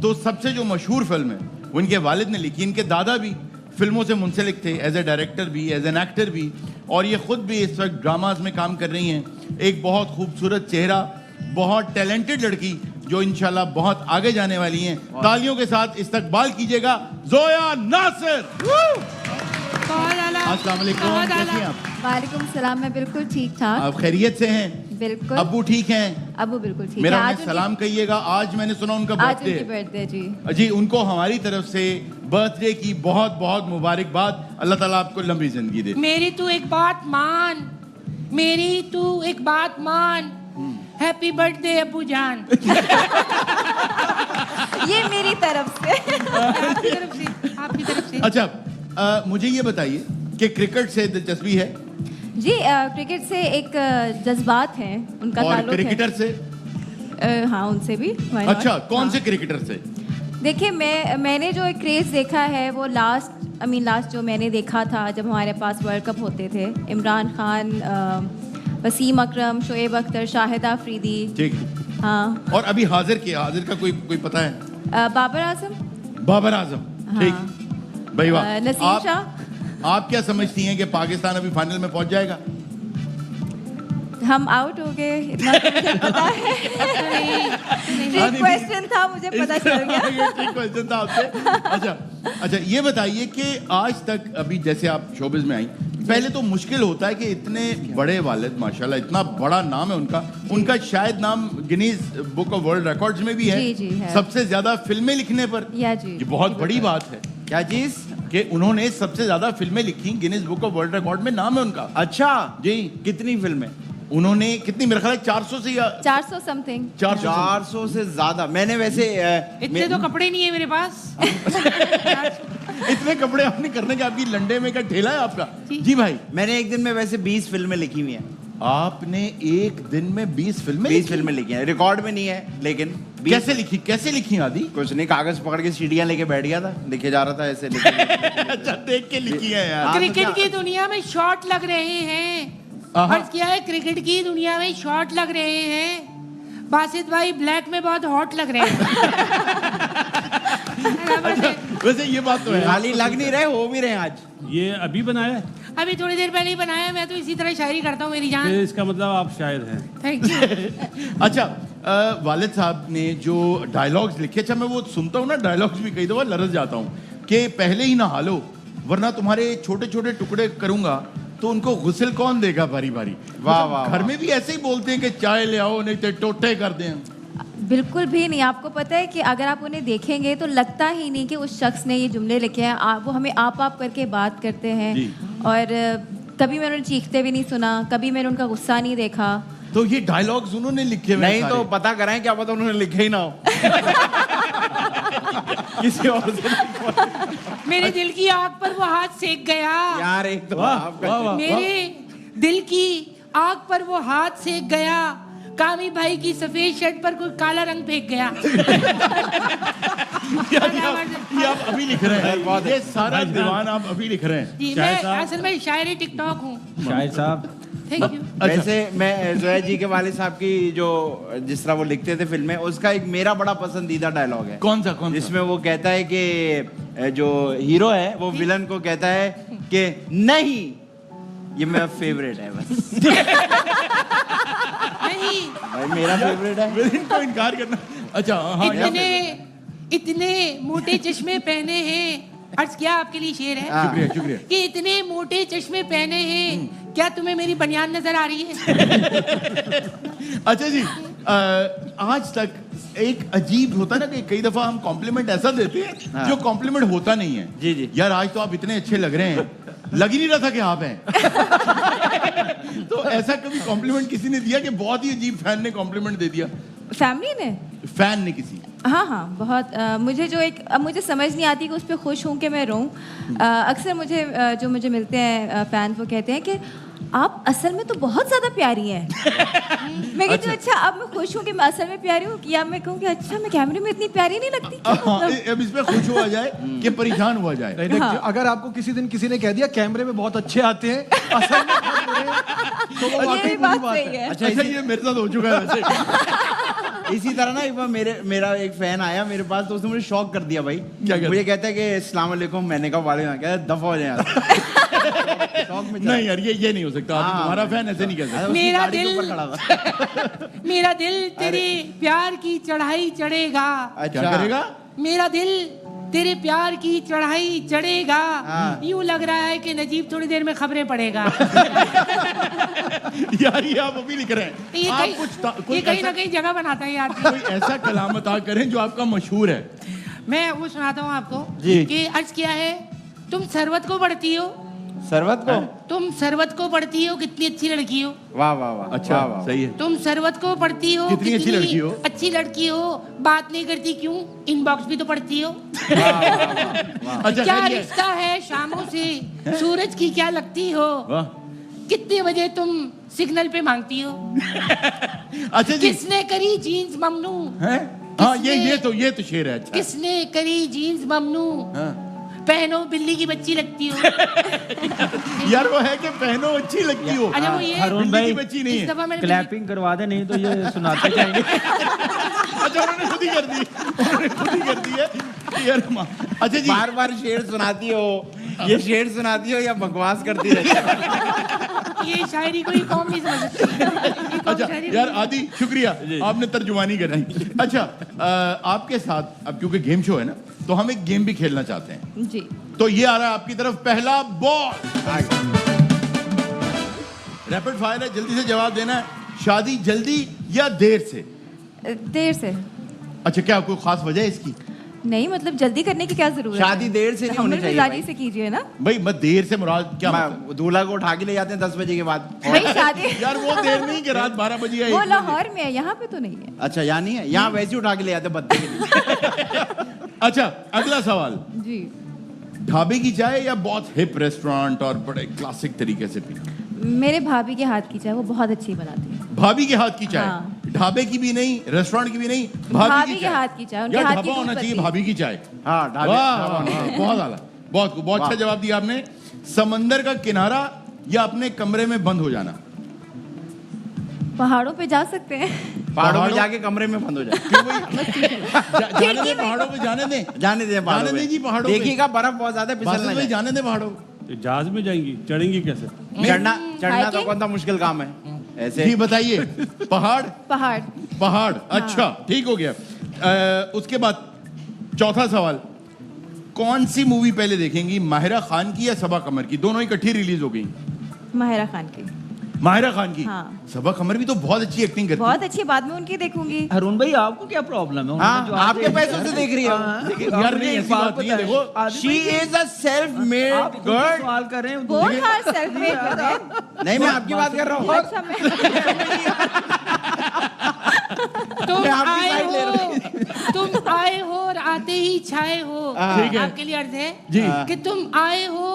तो सबसे जो मशहूर फिल्म है वो इनके वालिद ने लिखी। इनके दादा भी फिल्मों से मुंसलिक थे, एज ए डायरेक्टर भी, एज एन एक्टर भी, और ये खुद भी इस वक्त ड्रामाज में काम कर रही हैं। एक बहुत खूबसूरत चेहरा, बहुत टैलेंटेड लड़की जो इंशाल्लाह बहुत आगे जाने वाली हैं। तालियों के साथ इस्तकबाल कीजिएगा जोया नासिर। बहुत आला, अस्सलाम वालेकुम, बहुत कैसी आला। हैं आप? वालेकुम सलाम, मैं बिल्कुल ठीक ठाक। आप खैरियत से हैं? बिल्कुल। अब्बू ठीक हैं? अबू बिल्कुल ठीक मेरा है। उन्हें सलाम कहिएगा। आज मैंने सुना उनका आज बर्थडे उनकी है। बर्थडे जी। जी, उनको हमारी तरफ से बर्थडे की बहुत बहुत मुबारकबाद। अल्लाह ताला आपको लंबी जिंदगी दे। मेरी तू एक बात मान, मेरी तू एक बात मान, हैप्पी बर्थडे अबू जान। ये मेरी तरफ से। आपकी तरफ से, आपकी तरफ से। अच्छा, मुझे ये बताइए कि क्रिकेट से दिलचस्पी है जी, क्रिकेट से एक जज्बात हैं, उनका और ताल्लुक क्रिकेटर से? है। हाँ, उनसे भी। why not? अच्छा, कौन हाँ। से क्रिकेटर से? देखिए, मैंने जो एक क्रेज देखा है वो लास्ट जो मैंने देखा था जब हमारे पास वर्ल्ड कप होते थे, इमरान खान, वसीम अकरम, शोएब अख्तर, शाहिद आफरीदी। ठीक। हाँ। और अभी हाजिर का कोई पता है? बाबर आजम। बाबर आजम। हाँ। ठीक भाई, वाह। नसीम शाह। आप क्या समझती हैं कि पाकिस्तान अभी फाइनल में पहुंच जाएगा? हम आउट हो गए, इतना तो मुझे पता है। ट्रिक क्वेश्चन था, मुझे पता चल गया। ये ट्रिक क्वेश्चन था आपसे। अच्छा, ये बताइए कि आज तक अभी जैसे आप शोबिज में आई, पहले तो मुश्किल होता है कि इतने बड़े वालिद, माशाल्लाह इतना बड़ा नाम है उनका शायद नाम Guinness book of world records में भी है। जी, है। सबसे ज्यादा फिल्में लिखने पर। या जी। ये बहुत बड़ी बात है। क्या चीज? कि उन्होंने सबसे ज्यादा फिल्में लिखी, Guinness book of world record में नाम है उनका। अच्छा जी। कितनी फिल्में? उन्होंने कितनी, मेरे ख्याल है 400 से या 400 समथिंग। 400 से ज्यादा। मैंने वैसे इतने तो कपड़े नहीं है मेरे पास। इतने कपड़े आपने करने के, आपकी लंडे में क्या ठेला है आपका? जी भाई, मैंने एक दिन में वैसे 20 फिल्में लिखी हुई हैं। आपने एक दिन में 20 फिल्में 20 फिल्में लिखी हैं, रिकॉर्ड में नहीं है लेकिन 20 कैसे लिखी आदि? कुछ नहीं, कागज पकड़ के सीढ़ियां लेके बैठ गया था, लिखे जा रहा था ऐसे लिखे। अच्छा, देख के लिखी है यार। हाँ, तो क्रिकेट क्या- की दुनिया में शॉट लग रहे हैं। आहा। अर्ज किया है, क्रिकेट की दुनिया में शॉट लग रहे हैं। बासित भाई ब्लैक में बहुत हॉट लग रहे हैं। वैसे ये बात तो है। खाली लग नहीं रहे, हो भी रहे हैं आज। ये अभी बनाया है? अभी थोड़ी देर पहले ही बनाया। मैं तो इसी तरह शायरी करता हूँ मेरी फिर जान। इसका मतलब आप शायर हैं। Thank you. अच्छा, वालिद साहब ने जो डायलॉग्स लिखे, अच्छा मैं वो सुनता हूँ ना डायलॉग्स भी कई दफ़ा लरस जाता हूँ कि पहले ही नहा लो वरना तुम्हारे छोटे छोटे टुकड़े करूँगा तो उनको गुस्ल कौन देगा बारी बारी। वाह, वाह, घर में भी ऐसे ही बोलते हैं कि चाय ले आओ नहीं तो टोटे कर दें। बिल्कुल भी नहीं। आपको पता है कि अगर आप उन्हें देखेंगे तो लगता ही नहीं कि उस शख्स ने ये जुमले लिखे हैं। वो हमें आप करके बात करते हैं जी। और कभी मैंने उन्हें चीखते भी नहीं सुना, कभी मैंने उनका गुस्सा नहीं देखा। तो ये डायलॉग्स उन्होंने लिखे हुए हैं नहीं तो सारे। पता कराएं, क्या पता उन्होंने लिखे ही ना हो। किसी और से मेरे दिल की आग पर वो हाथ सेक गया। यार एक तो वाह, आपका वाह, वाह। मेरे दिल की आग पर वो हाथ सेक गया। कामी भाई की सफेद शर्ट पर कोई काला रंग फेंक गया। ये आप अभी लिख रहे हैं, ये सारा दीवान आप अभी लिख रहे हैं। जी, मैं असल में शायरी टिकटॉक हूँ। शाहिद साहब, थैंक यू। वैसे मैं जोया जी के वालिद साहब की जो जिस तरह वो लिखते थे फिल्में, उसका एक मेरा बड़ा पसंदीदा डायलॉग है। कौन सा जिसमें वो कहता है कि जो हीरो है वो विलन को कहता है कि नहीं, ये मेरा फेवरेट है बस। नहीं, भाई मेरा फेवरेट है। इनको इनकार करना। अच्छा हाँ, इतने मोटे चश्मे पहने हैं। अर्ज क्या आपके लिए शेर है शुक्रिया शुक्रिया। कि इतने मोटे चश्मे पहने हैं, क्या तुम्हें मेरी बनियान नजर आ रही है? अच्छा जी, आज तक एक अजीब होता है ना कि कई दफा हम कॉम्प्लीमेंट ऐसा देते हैं जो कॉम्प्लीमेंट होता नहीं है। जी, जी। यार आज तो आप इतने अच्छे लग रहे हैं, लग ही नहीं रहा था कि आप हैं। तो ऐसा कभी कॉम्प्लीमेंट किसी ने दिया कि बहुत ही अजीब फैन ने कॉम्प्लीमेंट दे दिया? फैमिली ने? फैन ने किसी? हाँ हाँ, बहुत। मुझे जो एक अब मुझे समझ नहीं आती कि उस पर खुश हूँ कि मैं रोऊं। अक्सर मुझे जो मुझे मिलते हैं फैन, वो कहते हैं कि आप असल में तो बहुत ज़्यादा प्यारी हैं। मैं कहती हूँ अच्छा अब मैं खुश हूँ कि मैं असल में प्यारी हूँ, या मैं कहूँ कि अच्छा मैं कैमरे में इतनी प्यारी नहीं लगती? हाँ, अब इसमें खुश हुआ जाए कि परेशान हुआ जाए? नहीं, हाँ। अगर आपको किसी दिन किसी ने कह दिया कैमरे में बहुत अच्छे आते हैं, असल में बहुत बुरे हैं, तो वो ये वाकई भी बुरी बात बात सही है। है। अच्छा ये मेरे साथ हो चुका है वैसे। इसी तरह ना एक बार मेरा एक फैन आया मेरे पास, तो उसने मुझे शॉक कर दिया भाई। क्या कहता? मुझे कहता है कि अस्सलाम वालेकुम, मैंने कहा वालेकुम, कहता है दफा हो जाए यहाँ। शौक में चला। नहीं यार ये नहीं हो सकता। हाँ, तुम्हारा फैन ऐसे नहीं कर सकता। उसकी मेरा गाड़ी के दिल- ऊपर खड़ा था। मेरा दिल तेरे प्यार की चढ़ाई चढ़ेगा। क्या करेगा? मेरा दिल तेरे प्यार की चढ़ाई चढ़ेगा। हाँ। यूं लग रहा है कि नजीब थोड़ी देर में खबरें पढ़ेगा। यार ये आप अभी लिख रहे हैं। ये आप कहीं कोई ये कहीं ऐसा- ना कहीं जगह बनाता है यार। कोई ऐसा कलाम अता करें जो आपका मशहूर है। मैं वो सुनाता हूँ आपको जी। कि अर्ज किया है, तुम सरवत को पढ़ती हो, सरवत को? तुम सरवत को पढ़ती हो, कितनी अच्छी लड़की हो। वाह वाह वाह। अच्छा वाह, वाह। सही है। तुम सरवत को पढ़ती हो, कितनी अच्छी लड़की हो। अच्छी लड़की हो, बात नहीं करती क्यों? इनबॉक्स भी तो पढ़ती हो। अच्छा क्या खैर ये- रिश्ता है शामों से, सूरज की क्या लगती हो, वाह। कितने बजे तुम सिग्नल पे मांगती हो, अच्छा जी किसने करी जीन्स ममनू, हैं? हाँ किसने- ये तो शेर है। अच्छा किसने करी जीन्स ममनू, हाँ। पहनो बिल्ली की बच्ची लगती हो। यार वो है कि पहनो अच्छी लगती हो। अच्छा वो ये हरुण बिल्ली की भाई, बच्ची नहीं इस है। दफा मैंने क्लैपिंग करवा दे, नहीं तो ये सुनाते जाएंगे। अच्छा उन्होंने खुद ही कर दी। उन्होंने खुद ही कर दी है। यार अच्छा जी बार बार शेर सुनाती हो, ये शेर सुनाती हो या बकवास करती रहती हो? ये शायरी कोई कौम नहीं समझ सकती। ये कौम अच्छा शायरी यार नहीं- आदि शुक्रिया, आपने तर्जुमानी कर दी। अच्छा आपके साथ अब क्योंकि गेम शो है ना, तो हम एक गेम भी खेलना चाहते हैं। जी। तो ये आ रहा है आपकी तरफ पहला बॉल। रैपिड फायर है, जल्दी से जवाब देना है। शादी जल्दी या देर से? देर से। अच्छा क्या कोई खास वजह है इसकी? नहीं मतलब जल्दी करने की क्या जरूरत है? शादी देर से नहीं होनी चाहिए मिजाजी भाई। से कीजिए ना भाई मत देर से मुराद क्या मतलब? दूल्हा को उठा के ले जाते हैं 10 बजे के बाद। भाई शादी यार वो देर नहीं कि रात 12 बजे या 1 वो बजे। लाहौर में है, यहाँ पे तो नहीं है। अच्छा यहाँ नहीं है, यहाँ वैसे ही उठा के ले जाते हैं बत्ती के लिए। अच्छा अगला सवाल, जी। ढाबे की चाय या बहुत हिप रेस्टोरेंट और बड़े क्लासिक तरीके से पीना? मेरे भाभी के हाथ की चाय वो बहुत अच्छी बनाती है। भाभी के हाथ की चाय? हाँ। ढाबे की भी नहीं, रेस्टोरेंट की भी नहीं, भाभी के हाथ की चाय, उनके यार हाथ ढाबा की दूध होना चाहिए पत्ती। भाभी की चाय। हाँ ढाबे। वाह, वाह, वाह, बहुत आला, बहुत अच्छा जवाब दिया आपने। समंदर का किनारा या अपने कमरे में बंद हो जाना? पहाड़ों पे जा सकते हैं। पहाड़ों में जाके कमरे में बंद हो जाए। जाने दे पहाड़ों पे, जाने दे। जाने दे पहाड़ों जाने पे। दे जी पहाड़ों पे। देखिएगा बर्फ बहुत ज्यादा फिसलना बासित भाई है। जाने दे पहाड़ों पे। तो जहाज में जाएंगी, चढ़ेंगी कैसे? चढ़ना तो hiking? कौन सा मुश्किल काम है ऐसे। जी बताइए, पहाड़ पहाड़ पहाड़, अच्छा ठीक हो गया। उसके बाद चौथा सवाल, कौन सी मूवी पहले देखेंगी, माहिरा खान की या सबा कमर की? दोनों इकट्ठी रिलीज हो गई। माहिरा खान की। माहिरा खान की? हाँ। सबा कमर भी तो बहुत अच्छी एक्टिंग करती है। बहुत अच्छी, बाद में उनकी देखूंगी। अरुण भाई आपको क्या प्रॉब्लम है? हाँ, उन्होंने जो आपके आज पैसों से देख रही है वो। यार नहीं, ऐसी बात नहीं है, देखो she is a self made आप गर्ल। सवाल कर रहे हैं both are self made women. नहीं, मैं आपकी बात कर रहा हूँ। अच्छा, मैं तुम मैं आपकी आए साइड ले हो, तुम आए हो और आते ही छाए हो। ठीक है। आपके लिए अर्थ है जी। कि तुम आए हो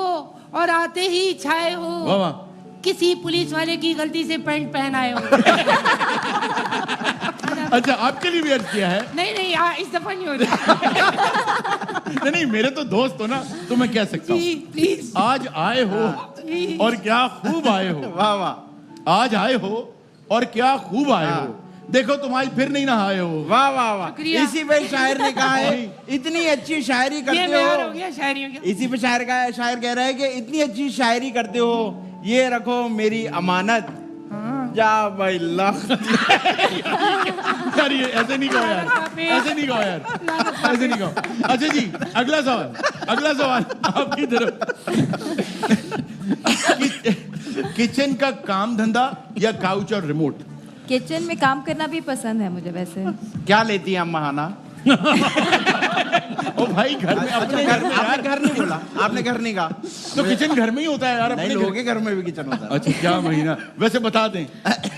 और आते ही छाए हो। वाह वाह। किसी पुलिस वाले की गलती से पैंट पहन आए हो। अच्छा, आपके लिए भी अर्ज किया है? नहीं नहीं, इस दफा नहीं हो रहा। नहीं, मेरे तो दोस्त हो ना, तो मैं कह सकता जी हूँ। प्लीज। आज आए हो और क्या खूब आए हो। वाह वाह आज आए हो और क्या खूब आए हो। देखो तुम आज फिर नहीं नहाए हो। वाह वाह वाह। शुक्रिया। इसी पे शायर ने कहा है, इतनी अच्छी शायरी ये करते मेहर हो हो। गया शायरियों का। इसी पे शायर कह रहा है कि इतनी अच्छी शायरी करते हो, ये रखो मेरी अमानत। जा भाई ला। यार ये ऐसे नहीं कहो यार, ऐसे नहीं कहो यार, ऐसे नहीं कहो। अच्छा जी, अगला सवाल आपकी तरफ। किचन का काम धंधा या काउच और रिमोट? किचन में काम करना भी पसंद है मुझे वैसे। क्या लेती हैं अम्मा हाना? ओ भाई, घर में अपने घर में यार। आपने घर नहीं बोला, आपने घर नहीं कहा। तो किचन घर में ही होता है यार, नहीं, अपने लोगों के घर में भी किचन होता है। अच्छा, क्या महीना वैसे बता दें।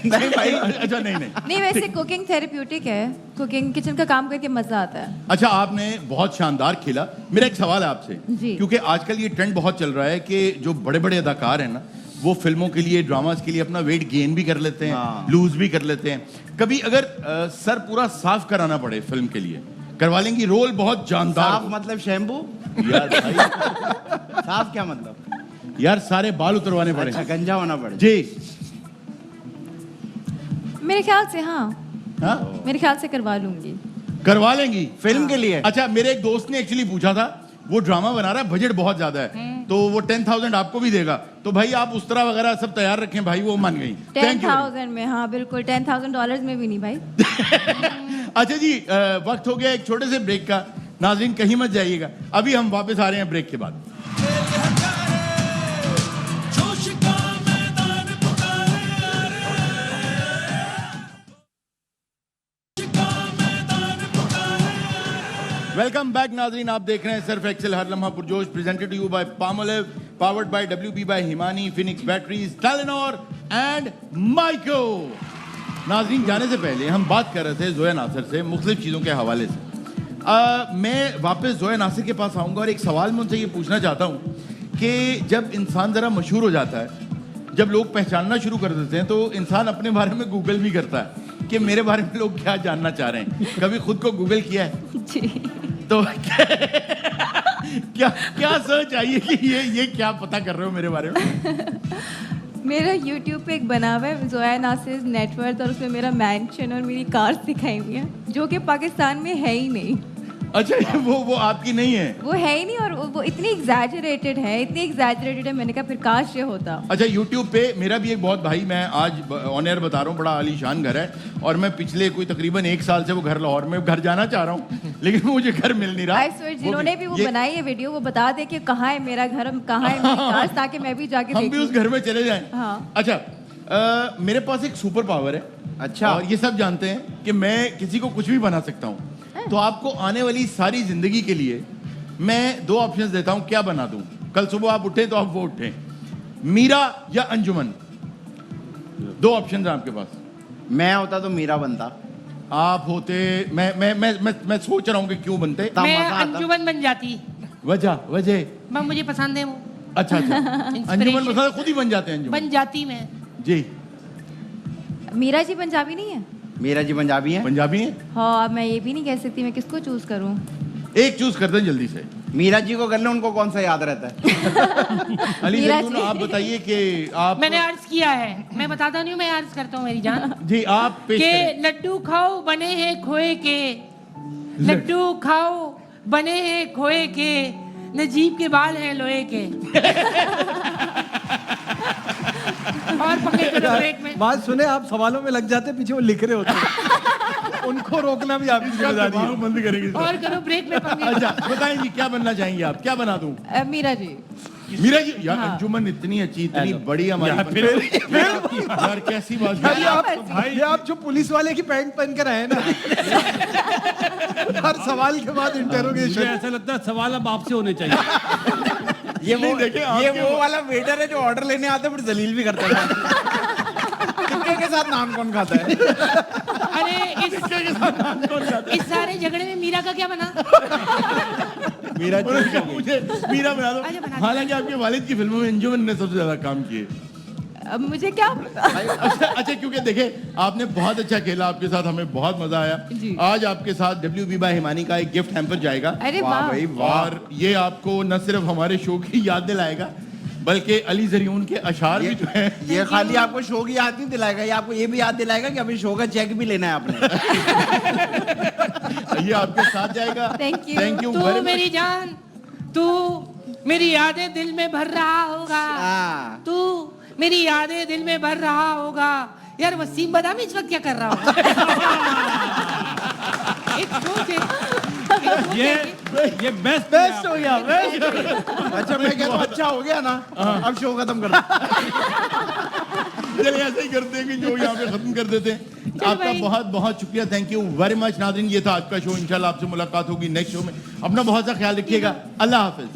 नहीं भाई, अच्छा नहीं नहीं, वैसे कुकिंग थेरेप्यूटिक है। कुकिंग, किचन का काम करके मजा आता है। अच्छा, आपने बहुत शानदार खेला। मेरा एक सवाल है आपसे, जी। क्योंकि आजकल ये ट्रेंड बहुत चल रहा है कि जो बड़े बड़े अदाकार हैं ना, वो फिल्मों के लिए, ड्रामास के लिए अपना वेट गेन भी कर लेते हैं, हाँ। लूज भी कर लेते हैं। कभी अगर सर पूरा साफ कराना पड़े फिल्म के लिए, करवा लेंगी? रोल बहुत जानदार साफ हो। मतलब शैम्पू? यार भाई, साफ क्या मतलब? यार सारे बाल उतरवाने पड़े। अच्छा, गंजा होना पड़े। जी। मेरे ख्याल से हाँ, हाँ, मेरे ख्याल से करवा लूंगी। करवा लेंगी फिल्म के लिए? अच्छा, मेरे एक दोस्त ने एक्चुअली पूछा था, वो ड्रामा बना रहा है, बजट बहुत ज्यादा है, तो वो 10,000 आपको भी देगा, तो भाई आप उस तरह वगैरह सब तैयार रखें भाई। वो मान गई। Thank you. 10,000 में? हाँ बिल्कुल, $10,000 में भी नहीं भाई। अच्छा जी, वक्त हो गया एक छोटे से ब्रेक का। नाज़रीन कहीं मत जाइएगा, अभी हम वापस आ रहे हैं ब्रेक के बाद। वेलकम बैक नाजरीन, आप देख रहे हैं सिर्फ एक्सेल, हर लम्हा पुरजोश, presented to you by Palmolive, powered by WP by Himani, Phoenix batteries, Telenor and Maico. नाजरीन, जाने से पहले हम बात कर रहे थे जोया नासिर से मुख्तलिफ चीज़ों के हवाले से। मैं वापस जोया नासिर के पास आऊँगा और एक सवाल मैं उनसे ये पूछना चाहता हूँ कि जब इंसान ज़रा मशहूर हो जाता है, जब लोग पहचानना शुरू कर देते हैं, तो इंसान अपने बारे में गूगल भी करता है कि मेरे बारे में लोग क्या जानना चाह रहे हैं। कभी खुद को गूगल किया है? जी। तो क्या क्या सर्च आई है कि ये क्या पता कर रहे हो मेरे बारे में? मेरा YouTube पे एक बना हुआ है जोया नासिर नेटवर्थ, और उसमें मेरा मैंशन और मेरी कार्स दिखाई हुई है, जो कि पाकिस्तान में है ही नहीं। अच्छा, वो आपकी नहीं है? वो है ही नहीं, और वो इतनी एग्जैजरेटेड है, मैंने कहा फिर काश ये होता। अच्छा, YouTube पे मेरा भी एक बहुत भाई, मैं आज ऑन एयर बता रहा हूँ, बड़ा आलीशान घर है, और मैं पिछले कोई तकरीबन 1 साल से वो घर, लाहौर में घर जाना चाह रहा हूँ, लेकिन मुझे घर मिल नहीं रहा। आई स्वेयर, जिन्होंने भी वो बनाई है वीडियो, वो बता दे कि कहाँ है मेरा घर, कहाँ है मेरी कार्स, ताकि मैं भी जाके हम भी उस घर में चले जाएं। हाँ। अच्छा, मेरे पास एक सुपर पावर है। अच्छा। और ये सब जानते हैं कि मैं किसी को कुछ भी बना सकता हूँ। तो आपको आने वाली सारी जिंदगी के लिए मैं 2 ऑप्शंस देता हूँ, क्या बना दूं? कल सुबह आप उठे तो आप वो उठें, मीरा या अंजुमन। 2 ऑप्शन है आपके पास। मैं होता तो मीरा बनता। आप होते, मैं सोच रहा हूँ कि क्यों बनते। मैं मजा आता। अंजुमन बन जाती। वजह मैं, मुझे पसंद है वो। अच्छा अंजुमन पसंद, खुद ही बन जाते हैं अंजुमन। बन जाती मैं। जी। मीरा जी पंजाबी नहीं है? मीरा जी पंजाबी है? पंजाबी है? हाँ, मैं ये भी नहीं कह सकती मैं किसको चूज करूँ। एक चूज कर दें जल्दी से। मीरा जी को कर ले, उनको कौन सा याद रहता है? अली मीरा जैतून, जी। आप बताइए कि आप। मैंने अर्ज किया है, मैं बताता नहीं हूँ, मैं अर्ज करता हूँ मेरी जान जी, आप पेश के करें। लड्डू खाओ बने हैं खोए के, लड्डू खाओ बने हैं खोए के, नजीब के बाल हैं लोहे के। और पकड़े करो ब्रेक में। बात सुने, आप सवालों में लग जाते, पीछे वो लिख रहे होते। उनको रोकना भी आपकी जिम्मेदारी है। बंद करेंगे इसको। और करो ब्रेक में पंगे। अच्छा बताएं जी, क्या बनना चाहेंगे आप? क्या बना दूं? मीरा जी। मीरा जी यार, अंजुमन इतनी अच्छी, इतनी बड़ी हमारी यार कैसी बात है। ये आप जो पुलिस वाले की पैंट पहनकर आए ना, हर सवाल के बाद मुझे इंटरोगेशन। ऐसा लगता है सवाल अब आपसे होने चाहिए। ये वो देखें, ये वो वाला वेटर है जो ऑर्डर लेने आता है फिर जलील भी करता है। टिक्के के साथ नान कौन खाता है? अरे इस सारे झगड़े में मीरा का क्या बना? मीरा मुझे मीरा बना अच्छा, दो। बना दो। हालांकि आपके वालिद की फिल्मों में अंजुमन ने सबसे ज्यादा काम किए। अब मुझे क्या पता। अच्छा क्योंकि देखे आपने बहुत अच्छा खेला, आपके साथ हमें बहुत मजा आया। आज आपके साथ WB बाय हिमानी का एक गिफ्ट हैम्पर जाएगा। अरे वाह भाई वाह। और ये आपको न सिर्फ हमारे शो की याद दिलाएगा बल्कि अली जरियून के अशार भी जो है। ये खाली आपको शो की याद नहीं दिलाएगा, ये आपको ये भी याद दिलाएगा कि अभी शो का चेक भी लेना है आपने। ये आपके साथ जाएगा। Thank you. थैंक यू तू मेरी जान, तू मेरी यादें दिल में भर रहा होगा। हाँ। तू मेरी यादें दिल में भर रहा होगा। यार वसीम बदामी इस वक्त क्या कर रहा होगा? एक सोच है। ये बेस्ट हो गया। अच्छा मैं कहता हूँ अच्छा हो गया ना, अब शो खत्म कर दो। चलिए ऐसे ही करते हैं कि जो यहाँ पे खत्म कर देते हैं। आपका भाई। बहुत बहुत शुक्रिया, थैंक यू वेरी मच। नाज़रीन ये था आज का शो, इंशाल्लाह आपसे मुलाकात होगी नेक्स्ट शो में। अपना बहुत सा ख्याल रखिएगा। अल्लाह हाफिज।